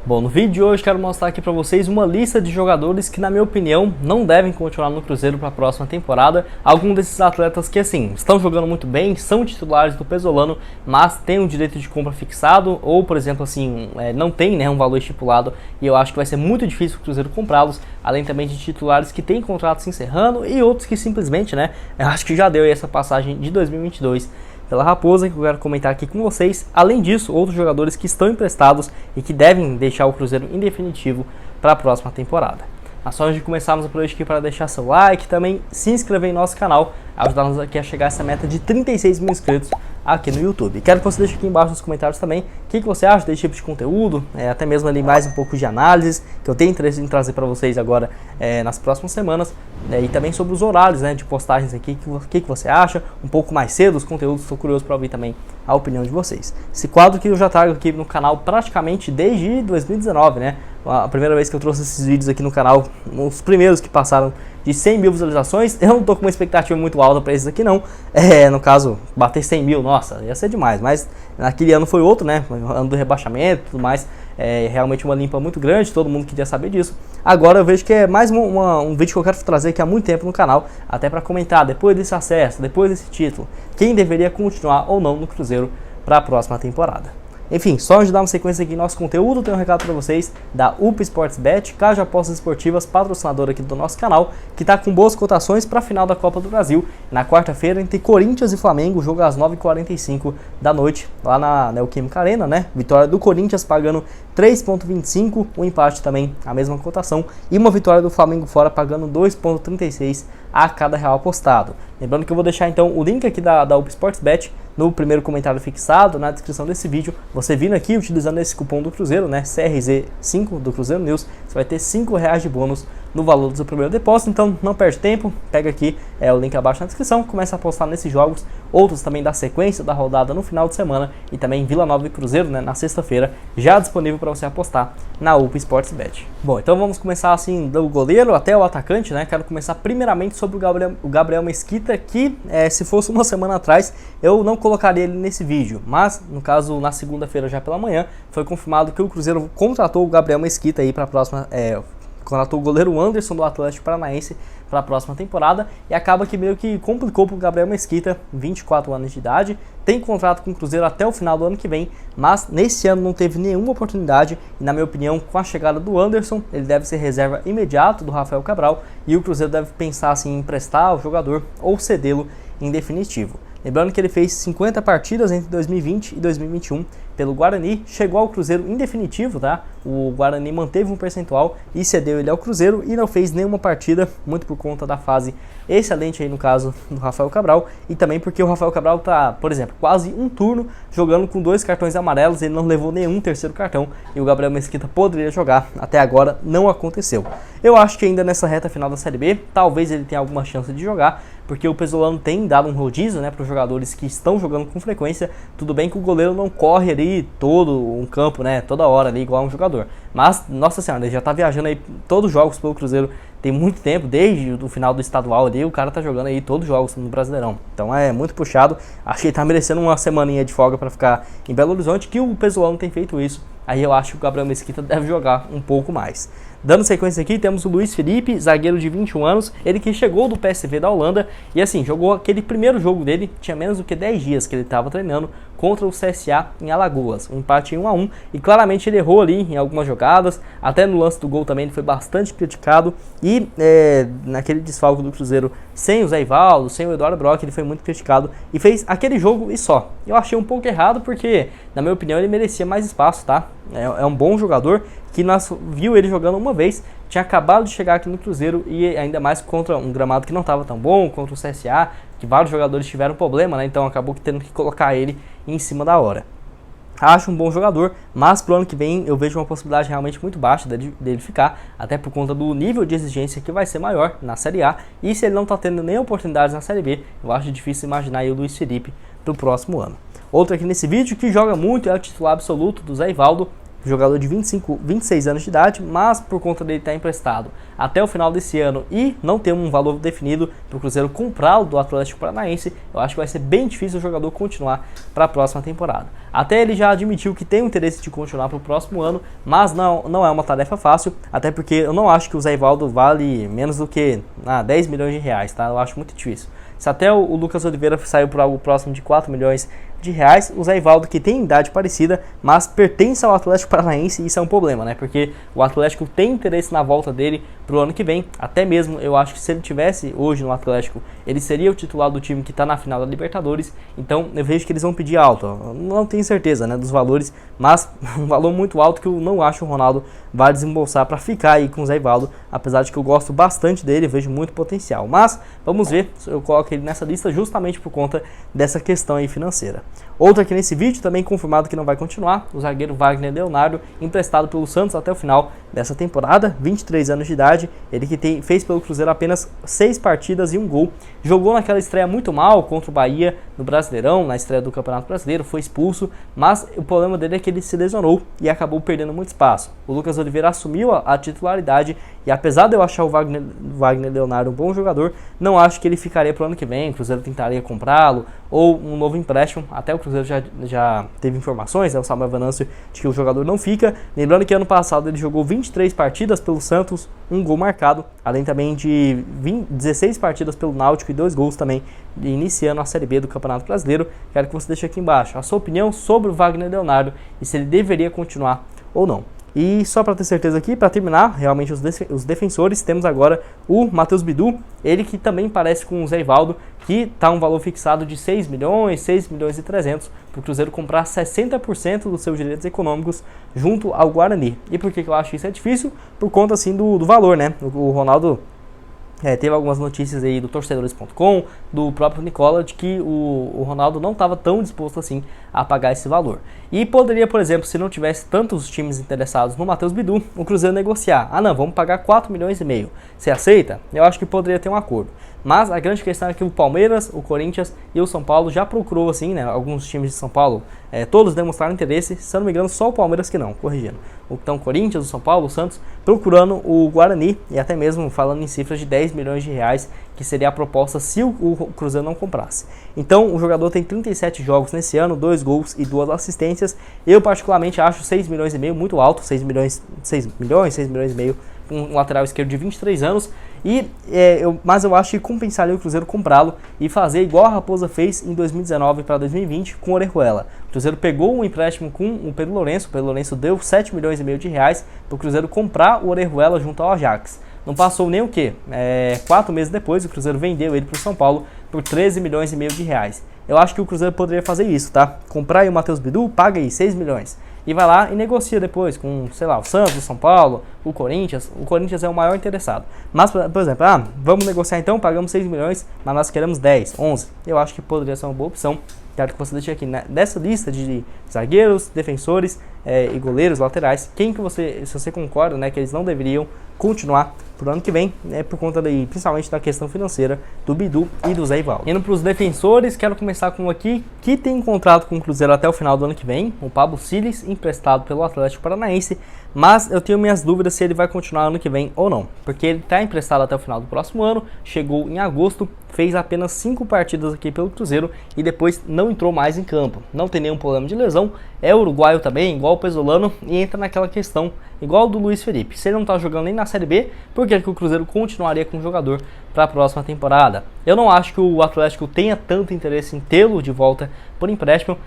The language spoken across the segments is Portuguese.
Bom, no vídeo de hoje quero mostrar aqui para vocês uma lista de jogadores que, na minha opinião, não devem continuar no Cruzeiro para a próxima temporada. Alguns desses atletas que, assim, estão jogando muito bem, são titulares do Pesolano, mas têm um direito de compra fixado ou, por exemplo, assim, não tem, né, um valor estipulado, e eu acho que vai ser muito difícil o Cruzeiro comprá-los, além também de titulares que têm contratos se encerrando e outros que simplesmente, né, eu acho que já deu aí essa passagem de 2022 pela Raposa, que eu quero comentar aqui com vocês. Além disso, outros jogadores que estão emprestados e que devem deixar o Cruzeiro em definitivo para a próxima temporada. Mas só antes de começarmos por hoje aqui, para deixar seu like, também se inscrever em nosso canal, ajudar-nos aqui a chegar a essa meta de 36 mil inscritos aqui no YouTube. Quero que você deixe aqui embaixo nos comentários também o que você acha desse tipo de conteúdo, até mesmo ali mais um pouco de análise, que eu tenho interesse em trazer para vocês agora nas próximas semanas, e também sobre os horários, né, de postagens aqui, o que você acha, um pouco mais cedo os conteúdos, estou curioso para ouvir também a opinião de vocês. Esse quadro que eu já trago aqui no canal praticamente desde 2019, né, a primeira vez que eu trouxe esses vídeos aqui no canal, os primeiros que passaram de 100 mil visualizações. Eu não tô com uma expectativa muito alta para esses aqui não, no caso, bater 100 mil, nossa, ia ser demais, mas naquele ano foi outro, né, ano do rebaixamento e tudo mais, realmente uma limpa muito grande, todo mundo queria saber disso. Agora eu vejo que é mais um vídeo que eu quero trazer aqui há muito tempo no canal, até para comentar, depois desse acesso, depois desse título, quem deveria continuar ou não no Cruzeiro para a próxima temporada. Enfim, só antes de dar uma sequência aqui no nosso conteúdo, tenho um recado para vocês da UP Sportsbet, Casa de Apostas Esportivas, patrocinadora aqui do nosso canal, que está com boas cotações para a final da Copa do Brasil. Na quarta-feira, entre Corinthians e Flamengo, jogo às 9h45 da noite, lá na Neoquímica Arena, né? Vitória do Corinthians pagando 3,25, o empate também, a mesma cotação, e uma vitória do Flamengo fora pagando 2,36 a cada real apostado. Lembrando que eu vou deixar então o link aqui da UP Sportsbet no primeiro comentário fixado, na descrição desse vídeo. Você vindo aqui utilizando esse cupom do Cruzeiro, né, CRZ5 do Cruzeiro News, você vai ter R$5 de bônus no valor do seu primeiro depósito. Então não perde tempo, pega aqui o link abaixo na descrição, começa a apostar nesses jogos, outros também da sequência da rodada no final de semana, e também Vila Nova e Cruzeiro, né, na sexta-feira, já disponível para você apostar na UP Sportsbet. Bom, então vamos começar assim do goleiro até o atacante, né? Quero começar primeiramente sobre o Gabriel Mesquita, que se fosse uma semana atrás eu não colocaria ele nesse vídeo, mas no caso na segunda-feira já pela manhã foi confirmado que o Cruzeiro contratou o Gabriel Mesquita aí para a próxima, contratou o goleiro Anderson do Atlético Paranaense para a próxima temporada, e acaba que meio que complicou para o Gabriel Mesquita, 24 anos de idade, tem contrato com o Cruzeiro até o final do ano que vem, mas nesse ano não teve nenhuma oportunidade, e na minha opinião, com a chegada do Anderson, ele deve ser reserva imediato do Rafael Cabral, e o Cruzeiro deve pensar assim, em emprestar o jogador ou cedê-lo em definitivo. Lembrando que ele fez 50 partidas entre 2020 e 2021 pelo Guarani, chegou ao Cruzeiro em definitivo, tá? O Guarani manteve um percentual e cedeu ele ao Cruzeiro, e não fez nenhuma partida, muito por conta da fase excelente aí no caso do Rafael Cabral, e também porque o Rafael Cabral tá, por exemplo, quase um turno jogando com 2 cartões amarelos, ele não levou nenhum terceiro cartão, e o Gabriel Mesquita poderia jogar, até agora não aconteceu. Eu acho que ainda nessa reta final da Série B, talvez ele tenha alguma chance de jogar, porque o Pesolano tem dado um rodízio, né, para os jogadores que estão jogando com frequência. Tudo bem que o goleiro não corre ali todo um campo, né, toda hora ali igual um jogador, mas nossa senhora, ele já tá viajando aí todos os jogos pelo Cruzeiro tem muito tempo, desde o final do estadual ali, o cara tá jogando aí todos os jogos no Brasileirão, então é muito puxado. Acho que ele tá merecendo uma semaninha de folga para ficar em Belo Horizonte, que o Pesolano tem feito isso. Aí eu acho que o Gabriel Mesquita deve jogar um pouco mais. Dando sequência aqui, temos o Luiz Felipe, zagueiro de 21 anos, ele que chegou do PSV da Holanda, e assim, jogou aquele primeiro jogo dele, tinha menos do que 10 dias que ele estava treinando, contra o CSA em Alagoas, um empate em 1-1, e claramente ele errou ali em algumas jogadas, até no lance do gol também ele foi bastante criticado, e naquele desfalque do Cruzeiro, sem o Zé Ivaldo, sem o Eduardo Brock, ele foi muito criticado, e fez aquele jogo e só. Eu achei um pouco errado, porque, na minha opinião, ele merecia mais espaço, tá? É um bom jogador, que nós viu ele jogando uma vez, tinha acabado de chegar aqui no Cruzeiro, e ainda mais contra um gramado que não estava tão bom, contra o CSA, que vários jogadores tiveram problema, né? Então acabou tendo que colocar ele em cima da hora. Acho um bom jogador, mas pro ano que vem eu vejo uma possibilidade realmente muito baixa dele ficar, até por conta do nível de exigência que vai ser maior na Série A, e se ele não está tendo nem oportunidades na Série B, eu acho difícil imaginar aí o Luiz Felipe pro próximo ano. Outro aqui nesse vídeo que joga muito, é o titular absoluto do Zé Ivaldo, jogador de 26 anos de idade, mas por conta dele estar emprestado até o final desse ano e não ter um valor definido para o Cruzeiro comprá-lo do Atlético Paranaense, eu acho que vai ser bem difícil o jogador continuar para a próxima temporada. Até ele já admitiu que tem o interesse de continuar para o próximo ano, mas não é uma tarefa fácil, até porque eu não acho que o Zé Ivaldo vale menos do que 10 milhões de reais, tá? Eu acho muito difícil. Se até o Lucas Oliveira saiu por algo próximo de 4 milhões de reais, o Zé Ivaldo, que tem idade parecida, mas pertence ao Atlético Paranaense, e isso é um problema, né? Porque o Atlético tem interesse na volta dele pro ano que vem. Até mesmo eu acho que se ele tivesse hoje no Atlético, ele seria o titular do time que está na final da Libertadores. Então eu vejo que eles vão pedir alto. Eu não tenho certeza, né, dos valores, mas um valor muito alto que eu não acho o Ronaldo vai desembolsar para ficar aí com o Zé Ivaldo, apesar de que eu gosto bastante dele, vejo muito potencial. Mas vamos ver, eu coloco ele nessa lista justamente por conta dessa questão aí financeira. Outro aqui nesse vídeo, também confirmado que não vai continuar, o zagueiro Wagner Leonardo, emprestado pelo Santos até o final dessa temporada, 23 anos de idade, ele que fez pelo Cruzeiro apenas 6 partidas e 1 gol, jogou naquela estreia muito mal contra o Bahia no Brasileirão, na estreia do Campeonato Brasileiro, foi expulso, mas o problema dele é que ele se lesionou e acabou perdendo muito espaço. O Lucas Oliveira assumiu a titularidade e apesar de eu achar o Wagner Leonardo um bom jogador, não acho que ele ficaria para o ano que vem, o Cruzeiro tentaria comprá-lo ou um novo empréstimo, até o Cruzeiro já teve informações, né, o Samuel Venâncio, de que o jogador não fica. Lembrando que ano passado ele jogou 23 partidas pelo Santos, 1 gol marcado, além também de 16 partidas pelo Náutico e 2 gols também, iniciando a Série B do Campeonato Brasileiro. Quero que você deixe aqui embaixo a sua opinião sobre o Wagner Leonardo e se ele deveria continuar ou não. E só para ter certeza aqui, para terminar, realmente os defensores, temos agora o Matheus Bidu, ele que também parece com o Zé Ivaldo, que está um valor fixado de 6 milhões e 300 para o Cruzeiro comprar 60% dos seus direitos econômicos junto ao Guarani. E por que eu acho isso é difícil? Por conta assim do valor, né? O Ronaldo teve algumas notícias aí do torcedores.com, do próprio Nicola, de que o Ronaldo não estava tão disposto assim a pagar esse valor. E poderia, por exemplo, se não tivesse tantos times interessados no Matheus Bidu, o Cruzeiro negociar. Ah não, vamos pagar 4 milhões e meio. Você aceita? Eu acho que poderia ter um acordo. Mas a grande questão é que o Palmeiras, o Corinthians e o São Paulo já procurou assim, né? Alguns times de São Paulo, todos demonstraram interesse, se eu não me engano só o Palmeiras que não, corrigindo. Então Corinthians, o São Paulo, o Santos, procurando o Guarani e até mesmo falando em cifras de 10 milhões de reais, que seria a proposta se o Cruzeiro não comprasse. Então o jogador tem 37 jogos nesse ano, 2 gols e 2 assistências. Eu particularmente acho 6 milhões e meio muito alto, 6 milhões e meio, um lateral esquerdo de 23 anos. Mas eu acho que compensaria o Cruzeiro comprá-lo e fazer igual a Raposa fez em 2019 para 2020 com o Orejuela. O Cruzeiro pegou um empréstimo com o Pedro Lourenço deu 7 milhões e meio de reais para o Cruzeiro comprar o Orejuela junto ao Ajax. Não passou nem o quê? 4 meses depois o Cruzeiro vendeu ele para o São Paulo por 13 milhões e meio de reais. Eu acho que o Cruzeiro poderia fazer isso, tá? Comprar aí o Matheus Bidu, paga aí 6 milhões. E vai lá e negocia depois com, sei lá, o Santos, o São Paulo, o Corinthians. O Corinthians é o maior interessado. Mas, por exemplo, vamos negociar então, pagamos 6 milhões, mas nós queremos 10, 11. Eu acho que poderia ser uma boa opção. Quero que você deixe aqui dessa lista de zagueiros, defensores e goleiros, laterais, se você concorda, né, que eles não deveriam continuar pro ano que vem, por conta daí, principalmente da questão financeira do Bidu e do Zé Ivaldo. Indo para os defensores, quero começar com um aqui que tem contrato com o Cruzeiro até o final do ano que vem, o Pablo Siles, emprestado pelo Atlético Paranaense, mas eu tenho minhas dúvidas se ele vai continuar ano que vem ou não, porque ele está emprestado até o final do próximo ano, chegou em agosto, fez apenas 5 partidas aqui pelo Cruzeiro e depois não entrou mais em campo. Não tem nenhum problema de lesão, é uruguaio também, igual o Pesolano, e entra naquela questão igual do Luiz Felipe. Se ele não está jogando nem na Série B, por que o Cruzeiro continuaria com o jogador para a próxima temporada? Eu não acho que o Atlético tenha tanto interesse em tê-lo de volta por empréstimo,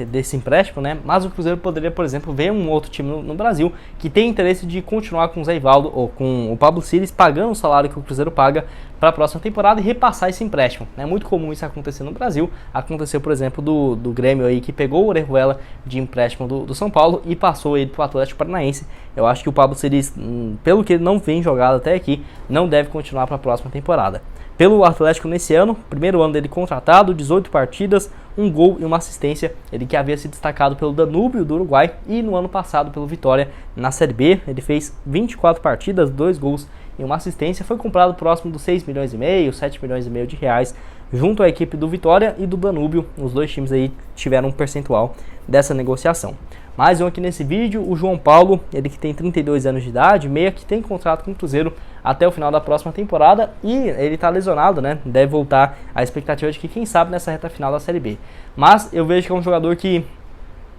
desse empréstimo, né? Mas o Cruzeiro poderia, por exemplo, ver um outro time no Brasil que tem interesse de continuar com o Zé Ivaldo ou com o Pablo Siles, pagando o salário que o Cruzeiro paga para a próxima temporada e repassar esse empréstimo. É muito comum isso acontecer no Brasil. Aconteceu, por exemplo, do Grêmio aí, que pegou o Orejuela de empréstimo do São Paulo e passou ele para o Atlético Paranaense. Eu acho que o Pablo Siles, pelo que ele não vem jogado até aqui, não deve continuar para a próxima temporada. Pelo Atlético nesse ano, primeiro ano dele contratado, 18 partidas, 1 gol e 1 assistência. Ele que havia se destacado pelo Danúbio do Uruguai e no ano passado pelo Vitória na Série B. Ele fez 24 partidas, 2 gols e 1 assistência. Foi comprado próximo dos 6 milhões e meio, 7 milhões e meio de reais, junto à equipe do Vitória e do Danúbio. Os dois times aí tiveram um percentual dessa negociação. Mais um aqui nesse vídeo, o João Paulo, ele que tem 32 anos de idade, meia que tem contrato com o Cruzeiro até o final da próxima temporada e ele tá lesionado, né? Deve voltar, a expectativa de que quem sabe nessa reta final da Série B. Mas eu vejo que é um jogador que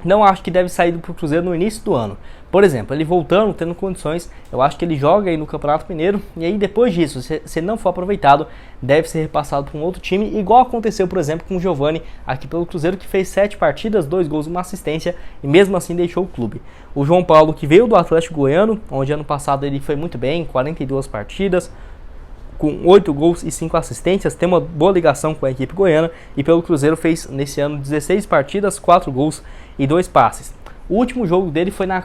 não acho que deve sair do Cruzeiro no início do ano. Por exemplo, ele voltando, tendo condições, eu acho que ele joga aí no Campeonato Mineiro e aí depois disso, se ele não for aproveitado, deve ser repassado para um outro time, igual aconteceu, por exemplo, com o Giovani aqui pelo Cruzeiro, que fez 7 partidas, 2 gols e uma assistência e mesmo assim deixou o clube. O João Paulo, que veio do Atlético Goiano, onde ano passado ele foi muito bem, 42 partidas, com 8 gols e 5 assistências, tem uma boa ligação com a equipe goiana e pelo Cruzeiro fez nesse ano 16 partidas, 4 gols e 2 passes. O último jogo dele foi na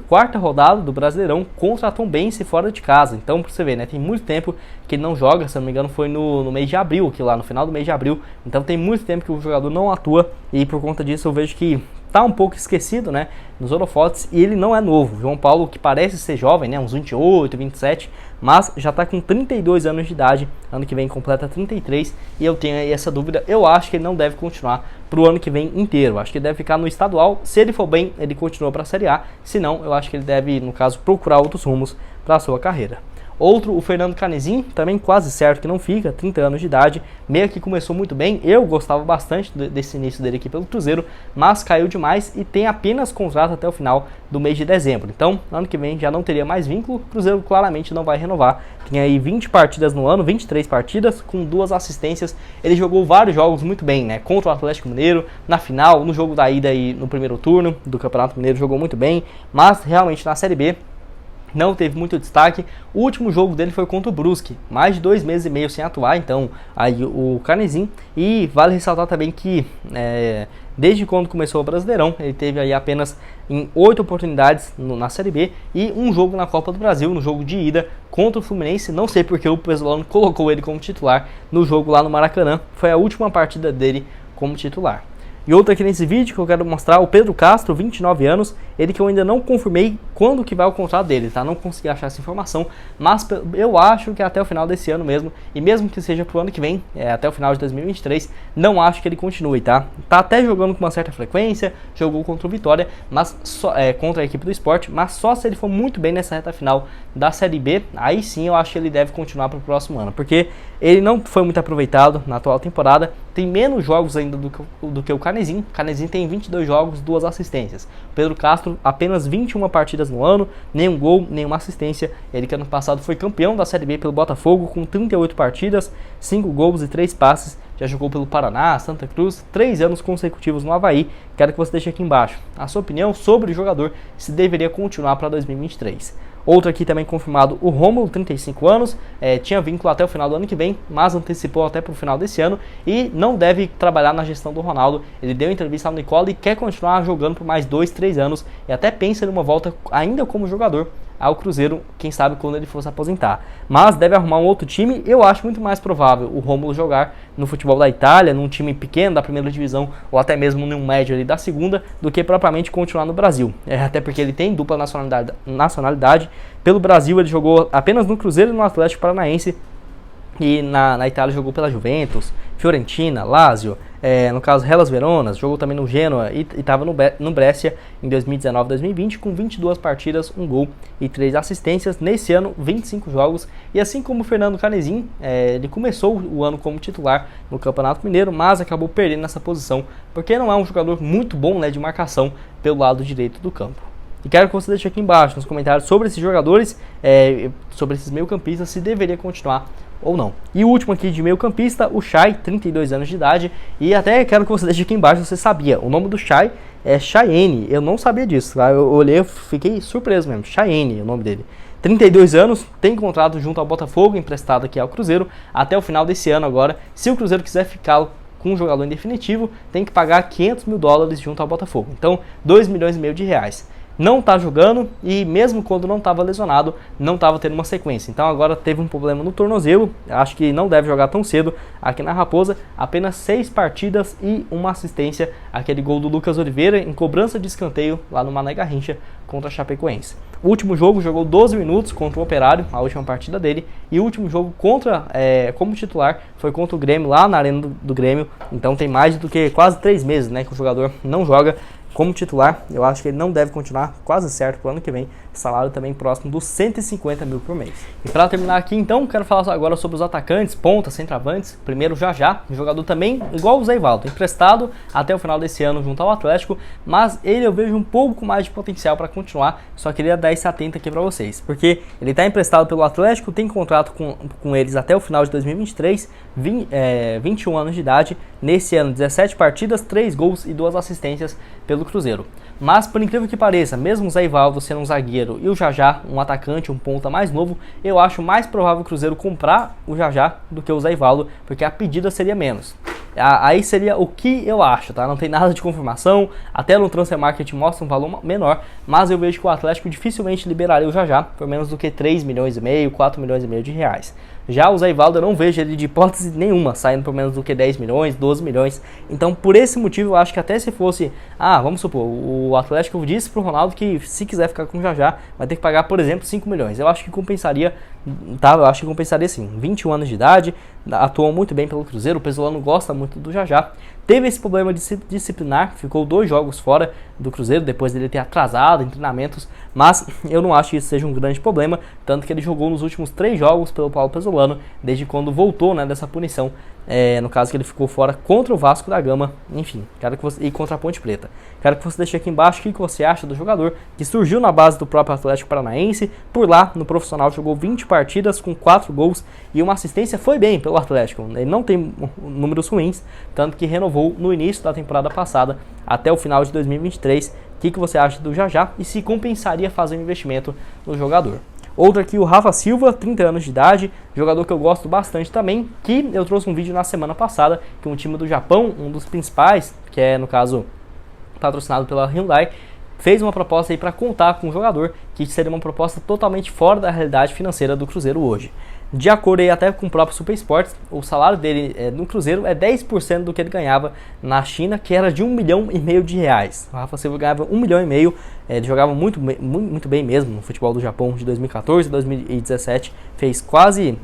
quarta rodada do Brasileirão contra a Tombense fora de casa. Então, pra você ver, né, tem muito tempo que ele não joga, se não me engano foi no mês de abril, aqui lá no final do mês de abril. Então tem muito tempo que o jogador não atua e por conta disso eu vejo que tá um pouco esquecido, né, nos holofotes e ele não é novo. João Paulo, que parece ser jovem, né, uns 28, 27, mas já tá com 32 anos de idade, ano que vem completa 33 e eu tenho aí essa dúvida. Eu acho que ele não deve continuar pro ano que vem inteiro, acho que ele deve ficar no estadual. Se ele for bem, ele continua para a Série A, se não, eu acho que ele deve, no caso, procurar outros rumos para a sua carreira. Outro, o Fernando Canezin, também quase certo que não fica, 30 anos de idade, meio que começou muito bem, eu gostava bastante desse início dele aqui pelo Cruzeiro, mas caiu demais e tem apenas contrato até o final do mês de dezembro. Então, ano que vem já não teria mais vínculo, o Cruzeiro claramente não vai renovar. Tem aí 20 partidas no ano, 23 partidas, com 2 assistências, ele jogou vários jogos muito bem, né, contra o Atlético Mineiro, na final, no jogo da ida aí no primeiro turno do Campeonato Mineiro jogou muito bem, mas realmente na Série B não teve muito destaque. O último jogo dele foi contra o Brusque, mais de 2 meses e meio sem atuar, então aí o Canezin. E vale ressaltar também que desde quando começou o Brasileirão, ele teve aí apenas em 8 oportunidades na Série B e um jogo na Copa do Brasil, no jogo de ida contra o Fluminense. Não sei porque o Pesolano colocou ele como titular no jogo lá no Maracanã, foi a última partida dele como titular. E outro aqui nesse vídeo que eu quero mostrar, o Pedro Castro, 29 anos, ele que eu ainda não confirmei quando que vai o contrato dele, tá? Não consegui achar essa informação, mas eu acho que é até o final desse ano mesmo, e mesmo que seja pro ano que vem, até o final de 2023, não acho que ele continue, tá? Tá até jogando com uma certa frequência, jogou contra o Vitória, mas só, contra a equipe do Sport, mas só se ele for muito bem nessa reta final da Série B, aí sim eu acho que ele deve continuar pro próximo ano, porque ele não foi muito aproveitado na atual temporada, tem menos jogos ainda do que o Canezin. O Canezin tem 22 jogos, 2 assistências. Pedro Castro, apenas 21 partidas no ano, nenhum gol, nenhuma assistência. Ele que ano passado foi campeão da Série B pelo Botafogo, com 38 partidas, 5 gols e 3 passes. Já jogou pelo Paraná, Santa Cruz, 3 anos consecutivos no Avaí. Quero que você deixe aqui embaixo a sua opinião sobre o jogador, se deveria continuar para 2023. Outro aqui também confirmado, o Rômulo, 35 anos, tinha vínculo até o final do ano que vem, mas antecipou até para o final desse ano e não deve trabalhar na gestão do Ronaldo. Ele deu entrevista ao Nicola e quer continuar jogando por mais 2, 3 anos e até pensa em uma volta ainda como jogador ao Cruzeiro, quem sabe quando ele fosse aposentar. Mas deve arrumar um outro time. Eu acho muito mais provável o Rômulo jogar no futebol da Itália, num time pequeno da primeira divisão ou até mesmo num médio ali da segunda, do que propriamente continuar no Brasil. Até porque ele tem dupla nacionalidade. Pelo Brasil ele jogou apenas no Cruzeiro e no Atlético Paranaense. E na Itália jogou pela Juventus, Fiorentina, Lazio, no caso Hellas Verona, jogou também no Genoa e estava no Brescia em 2019-2020 com 22 partidas, 1 gol e 3 assistências. Nesse ano, 25 jogos. E assim como o Fernando Canezin, ele começou o ano como titular no Campeonato Mineiro, mas acabou perdendo essa posição, porque não é um jogador muito bom, né, de marcação pelo lado direito do campo. E quero que você deixe aqui embaixo nos comentários sobre esses jogadores, sobre esses meio-campistas, se deveria continuar ou não. E o último aqui de meio-campista, o Chay, 32 anos de idade. E até quero que você deixe aqui embaixo se você sabia. O nome do Chay é Chayenne. Eu não sabia disso, tá? Eu olhei, fiquei surpreso mesmo. Chayenne é o nome dele. 32 anos, tem contrato junto ao Botafogo, emprestado aqui ao Cruzeiro, até o final desse ano agora. Se o Cruzeiro quiser ficar com um jogador em definitivo, tem que pagar $500 mil junto ao Botafogo. Então, 2,5 milhões de reais. Não tá jogando e mesmo quando não estava lesionado, não estava tendo uma sequência. Então agora teve um problema no tornozelo, acho que não deve jogar tão cedo aqui na Raposa. Apenas 6 partidas e uma assistência, aquele gol do Lucas Oliveira em cobrança de escanteio lá no Mané Garrincha contra a Chapecoense. O último jogo jogou 12 minutos contra o Operário, a última partida dele, e o último jogo como titular foi contra o Grêmio lá na Arena do Grêmio. Então tem mais do que quase 3 meses, né, que o jogador não joga. como titular. Eu acho que ele não deve continuar, quase certo, para o ano que vem. Salário também próximo dos 150 mil por mês. E para terminar aqui, então, quero falar agora sobre os atacantes, pontas, centroavantes. Primeiro, Já, um jogador também igual o Zé Ivaldo, emprestado até o final desse ano junto ao Atlético, mas ele eu vejo um pouco mais de potencial para continuar. Só queria dar esse atento aqui para vocês, porque ele está emprestado pelo Atlético, tem contrato com eles até o final de 2023, 21 anos de idade. Nesse ano, 17 partidas, 3 gols e 2 assistências pelo Cruzeiro. Mas, por incrível que pareça, mesmo o Zé Ivaldo sendo um zagueiro e o Já, um atacante, um ponta mais novo, eu acho mais provável o Cruzeiro comprar o Já do que o Zé Ivaldo, porque a pedida seria menos. Aí seria o que eu acho, tá? Não tem nada de confirmação, até no Transfer Market mostra um valor menor, mas eu vejo que o Atlético dificilmente liberaria o Já por menos do que 3 milhões e meio, 4 milhões e meio de reais. Já o Zé Ivaldo eu não vejo ele de hipótese nenhuma saindo por menos do que 10 milhões, 12 milhões. Então, por esse motivo, eu acho que até se fosse, vamos supor, o Atlético disse pro Ronaldo que se quiser ficar com o Já vai ter que pagar, por exemplo, 5 milhões. Eu acho que compensaria, tá? Eu acho que compensaria sim. 21 anos de idade, atuam muito bem pelo Cruzeiro, o Pesolano gosta muito do Já. Teve esse problema disciplinar, ficou 2 jogos fora do Cruzeiro, depois dele ter atrasado em treinamentos, mas eu não acho que isso seja um grande problema, tanto que ele jogou nos últimos 3 jogos pelo Paulo Pesolano, desde quando voltou, né, dessa punição, no caso que ele ficou fora contra o Vasco da Gama, enfim, e contra a Ponte Preta. Quero que você deixe aqui embaixo o que você acha do jogador, que surgiu na base do próprio Atlético Paranaense, por lá, no profissional, jogou 20 partidas com 4 gols e uma assistência, foi bem pelo Atlético, ele não tem números ruins, tanto que renovou no início da temporada passada até o final de 2023. O que você acha do Já e se compensaria fazer um investimento no jogador? Outro aqui, o Rafa Silva, 30 anos de idade, jogador que eu gosto bastante também, que eu trouxe um vídeo na semana passada, que um time do Japão, um dos principais, que é no caso patrocinado pela Hyundai, fez uma proposta aí para contar com o jogador, que seria uma proposta totalmente fora da realidade financeira do Cruzeiro hoje. De acordo aí até com o próprio Super Sports, o salário dele no Cruzeiro é 10% do que ele ganhava na China, que era de 1,5 milhão de reais. O Rafa Silva ganhava 1,5 milhão, ele jogava muito bem mesmo no futebol do Japão de 2014 e 2017, fez quase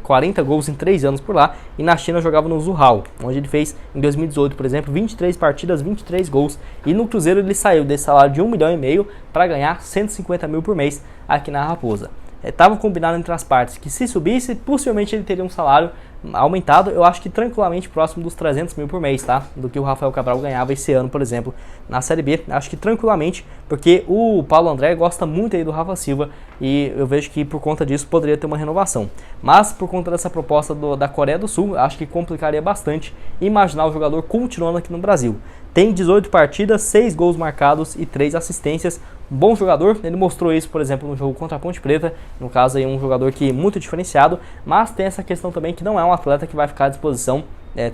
40 gols em 3 anos por lá, e na China jogava no Zhuhao, onde ele fez em 2018, por exemplo, 23 partidas, 23 gols, e no Cruzeiro ele saiu desse salário de 1,5 milhão para ganhar 150 mil por mês aqui na Raposa. Estava combinado entre as partes que se subisse, possivelmente ele teria um salário aumentado, eu acho que tranquilamente próximo dos 300 mil por mês, tá? Do que o Rafael Cabral ganhava esse ano, por exemplo, na Série B. Acho que tranquilamente, porque o Paulo André gosta muito aí do Rafa Silva e eu vejo que por conta disso poderia ter uma renovação. Mas por conta dessa proposta da Coreia do Sul, acho que complicaria bastante imaginar o jogador continuando aqui no Brasil. Tem 18 partidas, 6 gols marcados e 3 assistências. Bom jogador, ele mostrou isso, por exemplo, no jogo contra a Ponte Preta. No caso aí, um jogador que muito diferenciado, mas tem essa questão também que não é um atleta que vai ficar à disposição.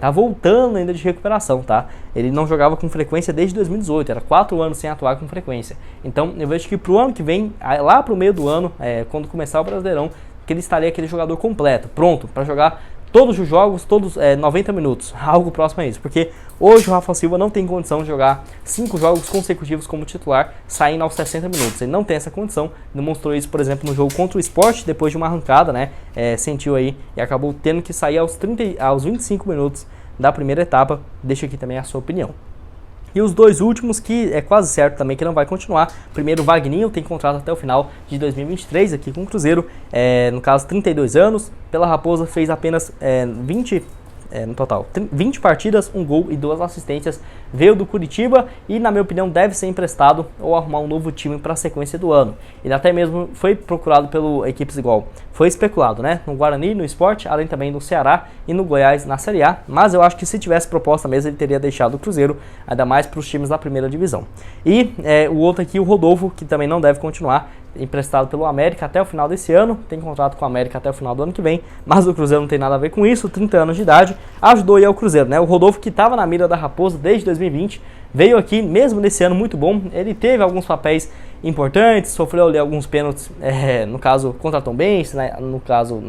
Tá voltando ainda de recuperação, tá? Ele não jogava com frequência desde 2018, era 4 anos sem atuar com frequência. Então eu vejo que pro ano que vem, lá pro meio do ano, quando começar o Brasileirão, que ele estaria aquele jogador completo, pronto para jogar todos os jogos, 90 minutos, algo próximo a isso, porque hoje o Rafa Silva não tem condição de jogar 5 jogos consecutivos como titular, saindo aos 60 minutos, ele não tem essa condição, demonstrou isso, por exemplo, no jogo contra o Sport, depois de uma arrancada, né, sentiu aí e acabou tendo que sair aos 25 minutos da primeira etapa. Deixa aqui também a sua opinião. E os 2 últimos, que é quase certo também que não vai continuar. Primeiro, o Wagninho tem contrato até o final de 2023 aqui com o Cruzeiro, no caso 32 anos, pela Raposa fez apenas 20 partidas, 1 gol e 2 assistências, veio do Curitiba e na minha opinião deve ser emprestado ou arrumar um novo time para a sequência do ano. Ele até mesmo foi procurado pelo equipes igual, foi especulado, né, no Guarani, no Sport, além também do Ceará e no Goiás na Série A, mas eu acho que se tivesse proposta mesmo ele teria deixado o Cruzeiro, ainda mais para os times da primeira divisão. E o outro aqui, o Rodolfo, que também não deve continuar, emprestado pelo América até o final desse ano, tem contrato com o América até o final do ano que vem, mas o Cruzeiro não tem nada a ver com isso, 30 anos de idade, ajudou aí ao Cruzeiro, né? O Rodolfo, que estava na mira da Raposa desde 2020, veio aqui, mesmo nesse ano muito bom, ele teve alguns papéis importantes, sofreu ali alguns pênaltis, no caso contra a Tombense, no caso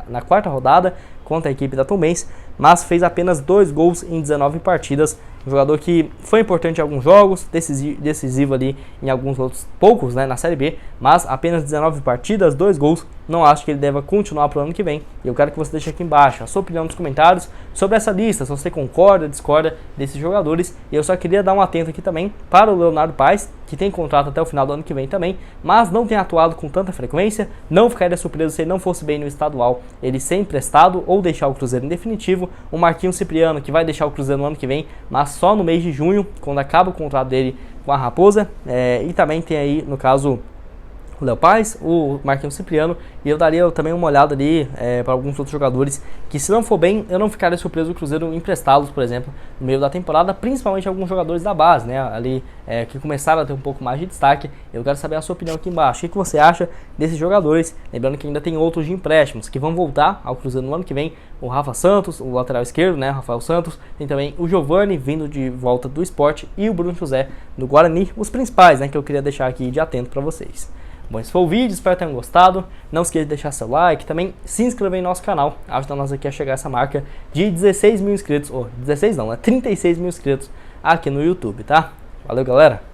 na quarta rodada, contra a equipe da Tombense, mas fez apenas 2 gols em 19 partidas. Um jogador que foi importante em alguns jogos, decisivo ali em alguns outros poucos, né, na Série B, mas apenas 19 partidas, 2 gols. Não acho que ele deva continuar para o ano que vem. E eu quero que você deixe aqui embaixo a sua opinião nos comentários sobre essa lista, se você concorda, discorda desses jogadores. E eu só queria dar um atento aqui também para o Leonardo Paes, que tem contrato até o final do ano que vem também, mas não tem atuado com tanta frequência. Não ficaria surpreso se ele não fosse bem no estadual, ele ser emprestado ou deixar o Cruzeiro em definitivo. O Marquinhos Cipriano, que vai deixar o Cruzeiro no ano que vem, mas só no mês de junho, quando acaba o contrato dele com a Raposa. E também tem aí, no caso, o Léo Paes, o Marquinhos Cipriano, e eu daria também uma olhada ali para alguns outros jogadores que, se não for bem, eu não ficaria surpreso o Cruzeiro emprestá-los, por exemplo, no meio da temporada, principalmente alguns jogadores da base, né, ali que começaram a ter um pouco mais de destaque. Eu quero saber a sua opinião aqui embaixo. O que você acha desses jogadores? Lembrando que ainda tem outros de empréstimos que vão voltar ao Cruzeiro no ano que vem. O Rafa Santos, o lateral esquerdo, né, Rafael Santos, tem também o Giovani vindo de volta do Sport e o Bruno José do Guarani, os principais, né, que eu queria deixar aqui de atento para vocês. Bom, esse foi o vídeo, espero que tenham gostado. Não esqueça de deixar seu like, também se inscrever em nosso canal, ajuda nós aqui a chegar a essa marca de 16 mil inscritos, 16 não, 36 mil inscritos aqui no YouTube, tá? Valeu, galera!